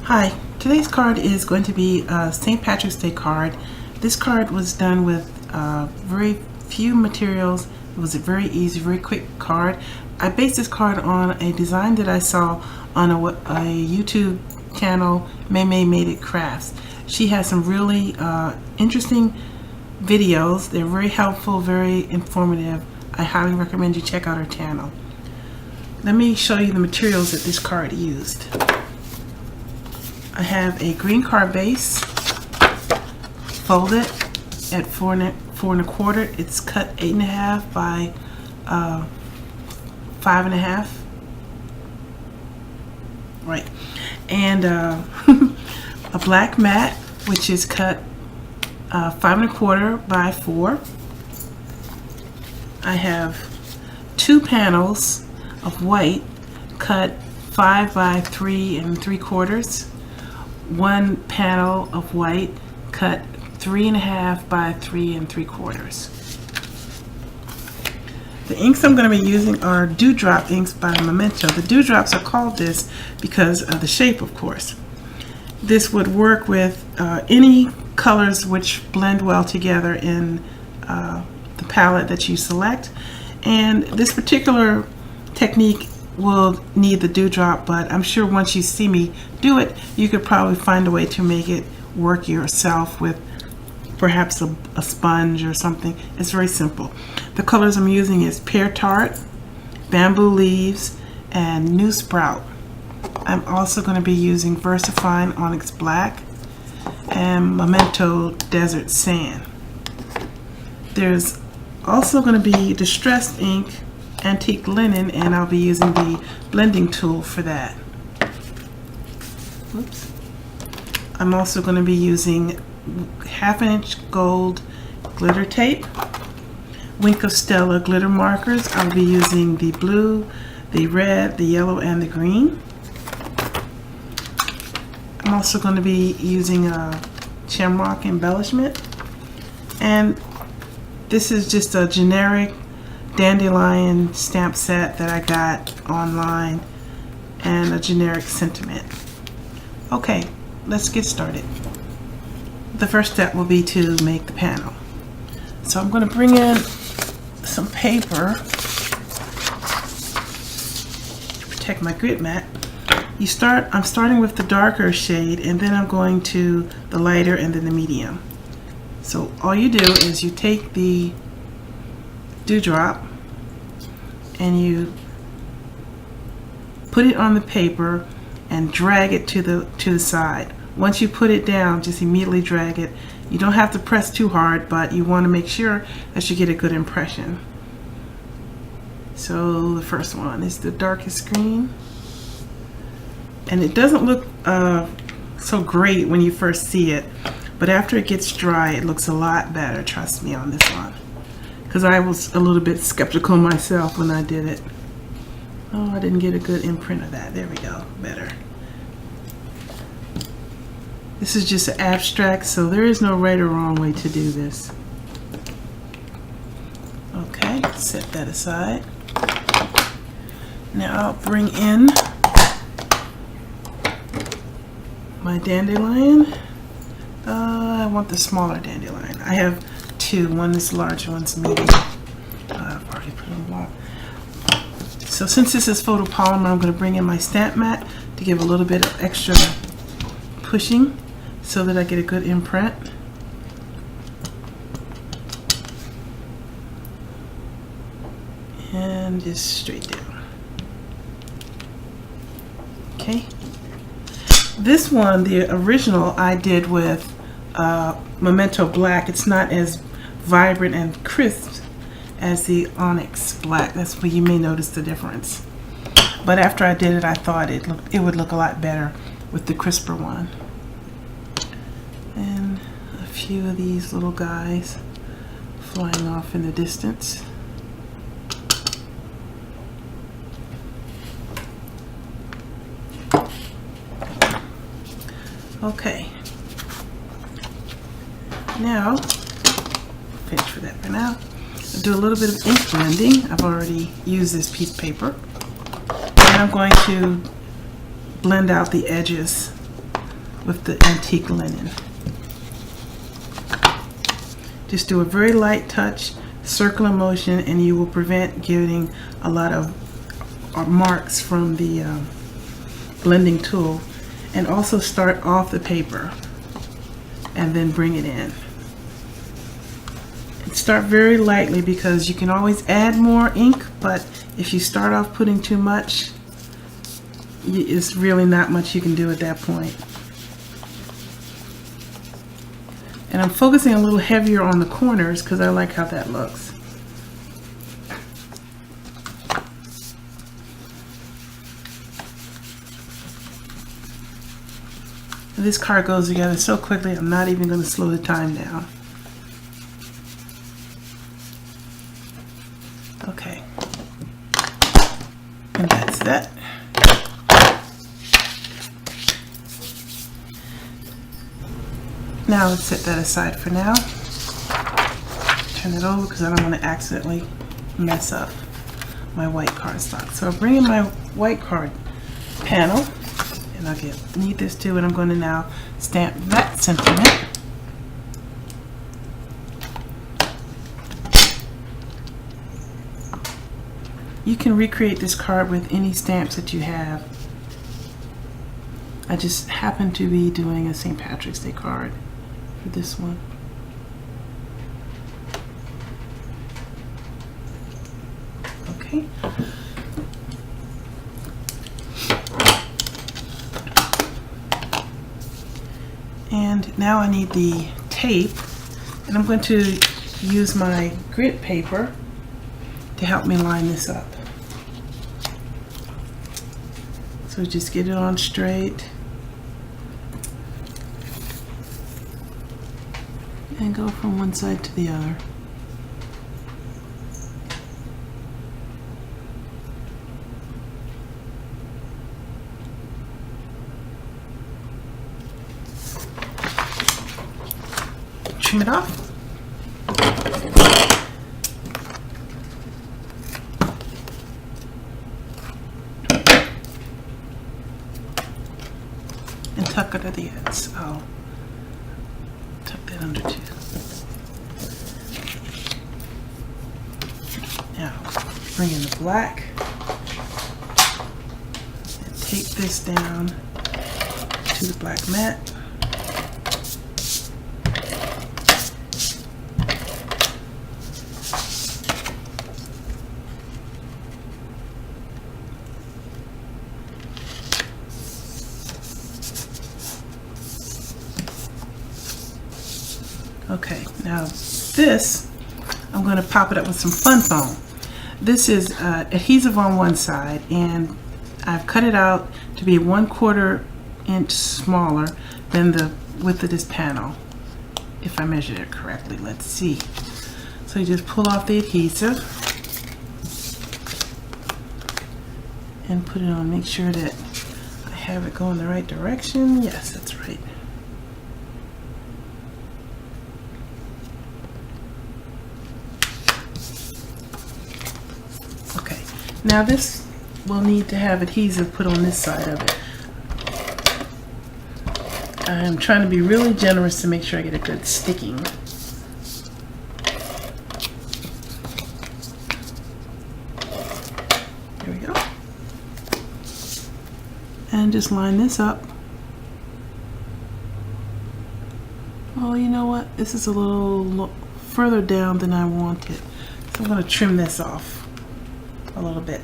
Hi, today's card is going to be a St. Patrick's Day card. This card was done with very few materials. It was a very easy, very quick card. I based this card on a design that I saw on a YouTube channel, Maymay Made It Crafts. She has some really interesting videos. They're very helpful, very informative. I highly recommend you check out her channel. Let me show you the materials that this card used. I have a green card base, folded at 4 1/4. It's cut 8 1/2 by 5 1/2. Right, and a black mat, which is cut 5 1/4 by 4. I have 2 panels of white, cut 5 by 3 3/4. 1 panel of white, cut 3 1/2 by 3 3/4. The inks I'm going to be using are Dewdrop inks by Memento. The Dewdrops are called this because of the shape, of course. This would work with any colors which blend well together in the palette that you select. And this particular technique will need the dewdrop, but I'm sure once you see me do it, you could probably find a way to make it work yourself with perhaps a sponge or something. It's very simple. The colors I'm using is Pear Tart, Bamboo Leaves, and New Sprout. I'm also going to be using Versafine Onyx Black and Memento Desert Sand. There's also going to be Distressed Ink, Antique Linen, and I'll be using the blending tool for that. Oops. I'm also going to be using 1/2 inch gold glitter tape, Wink of Stella glitter markers. I'll be using the blue, the red, the yellow, and the green. I'm also going to be using a shamrock embellishment, and this is just a generic dandelion stamp set that I got online, and a generic sentiment. Okay, let's get started. The first step will be to make the panel. So I'm going to bring in some paper to protect my grid mat. I'm starting with the darker shade, and then I'm going to the lighter and then the medium. So all you do is you take the dewdrop and you put it on the paper and drag it to the side. Once you put it down, just immediately drag it. You don't have to press too hard, but you want to make sure that you get a good impression. So the first one is the darkest green, and it doesn't look so great when you first see it, but after it gets dry it looks a lot better, trust me on this one, because I was a little bit skeptical myself when I did it. Oh, I didn't get a good imprint of that. There we go, better. This is just an abstract, so there is no right or wrong way to do this. Okay, set that aside. Now I'll bring in my dandelion. I want the smaller dandelion. I have 2. One is large, one's medium. I've already put in a block. So since this is photopolymer, I'm going to bring in my stamp mat to give a little bit of extra pushing so that I get a good imprint. And just straight down. Okay. This one, the original, I did with Memento Black. It's not as vibrant and crisp as the Onyx Black. That's where you may notice the difference. But after I did it, I thought it would look a lot better with the crisper one. And a few of these little guys flying off in the distance. Okay. Now, finish for that for now. I'll do a little bit of ink blending. I've already used this piece of paper. And I'm going to blend out the edges with the antique linen. Just do a very light touch, circular motion, and you will prevent getting a lot of marks from the blending tool. And also start off the paper and then bring it in. And start very lightly, because you can always add more ink, but if you start off putting too much, it's really not much you can do at that point. And I'm focusing a little heavier on the corners because I like how that looks. And this card goes together so quickly, I'm not even going to slow the time down. Okay. And that's that. Now let's set that aside for now. Turn it over because I don't want to accidentally mess up my white cardstock. So I'll bring in my white card panel, and I'll need this too, and I'm going to now stamp that sentiment. You can recreate this card with any stamps that you have. I just happen to be doing a St. Patrick's Day card for this one. Okay. And now I need the tape, and I'm going to use my grit paper to help me line this up. So just get it on straight and go from one side to the other. Trim it off. And tuck it at the ends. I'll tuck that under too. Now, bring in the black and tape this down to the black mat. Okay, now this, I'm going to pop it up with some Fun Foam. This is adhesive on one side, and I've cut it out to be 1/4 inch smaller than the width of this panel, if I measured it correctly. Let's see. So you just pull off the adhesive and put it on. Make sure that I have it going the right direction. Yes, that's right. Now this will need to have adhesive put on this side of it. I'm trying to be really generous to make sure I get a good sticking. There we go. And just line this up. Oh, you know what? This is a little further down than I wanted. So I'm going to trim this off a little bit.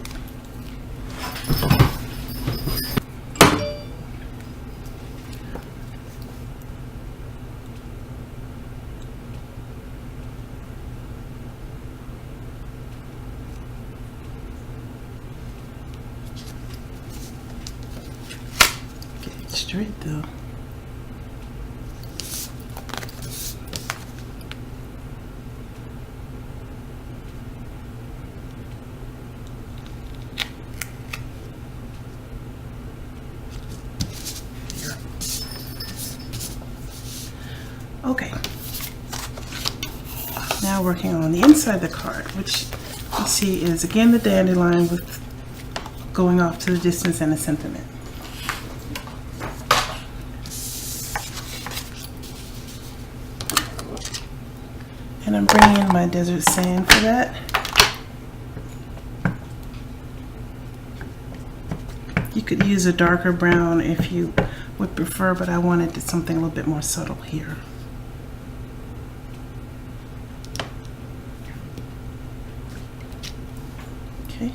Get it straight though. Okay, now working on the inside of the card, which you see is again the dandelion with going off to the distance and a sentiment. And I'm bringing in my desert sand for that. You could use a darker brown if you would prefer, but I wanted something a little bit more subtle here. Okay.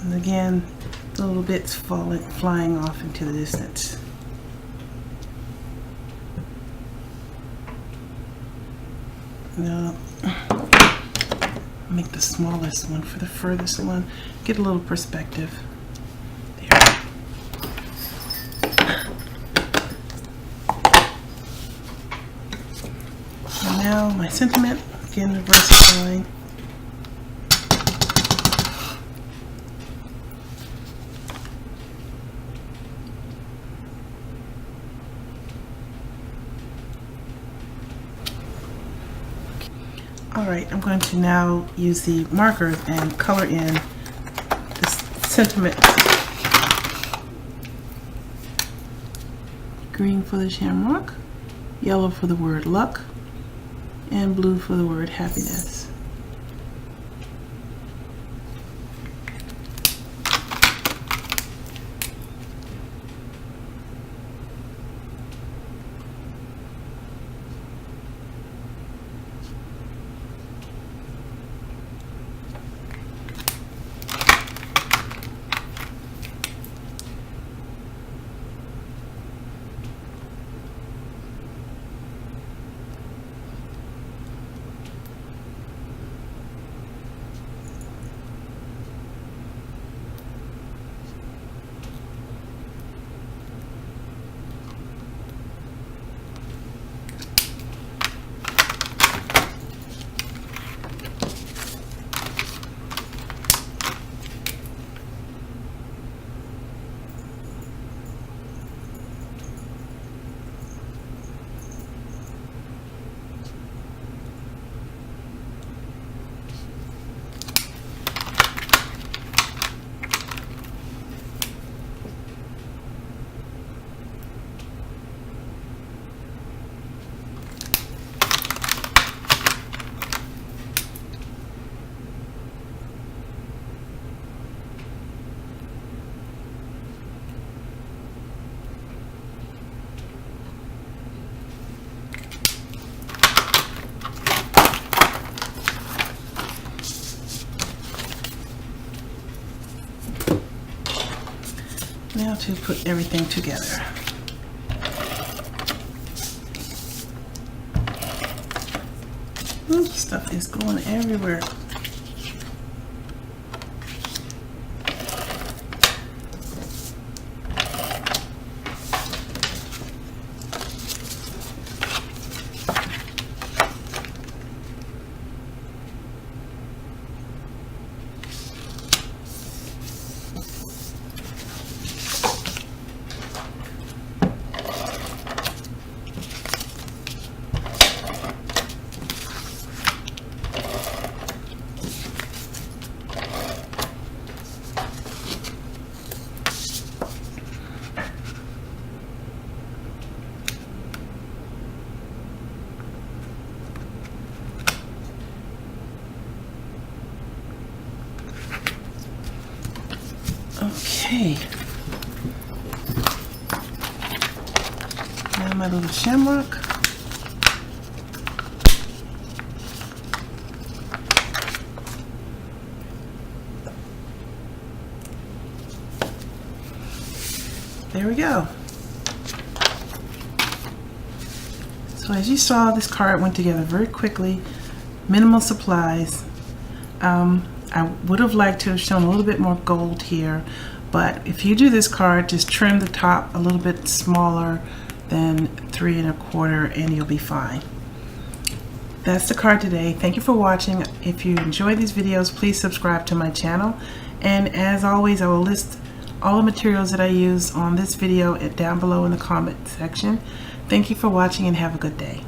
And again, the little bits flying off into the distance. Now, make the smallest one for the furthest one. Get a little perspective. There. And now my sentiment, again the Versafine. Alright, I'm going to now use the markers and color in this sentiment. Green for the shamrock, yellow for the word luck, and blue for the word happiness. Now to put everything together. Ooh, stuff is going everywhere. Okay. Now my little shamrock. There we go. So as you saw, this card went together very quickly, minimal supplies. I would have liked to have shown a little bit more gold here, but if you do this card, just trim the top a little bit smaller than 3 1/4 and you'll be fine. That's the card today. Thank you for watching. If you enjoy these videos, please subscribe to my channel. And as always, I will list all the materials that I use on this video down below in the comment section. Thank you for watching and have a good day.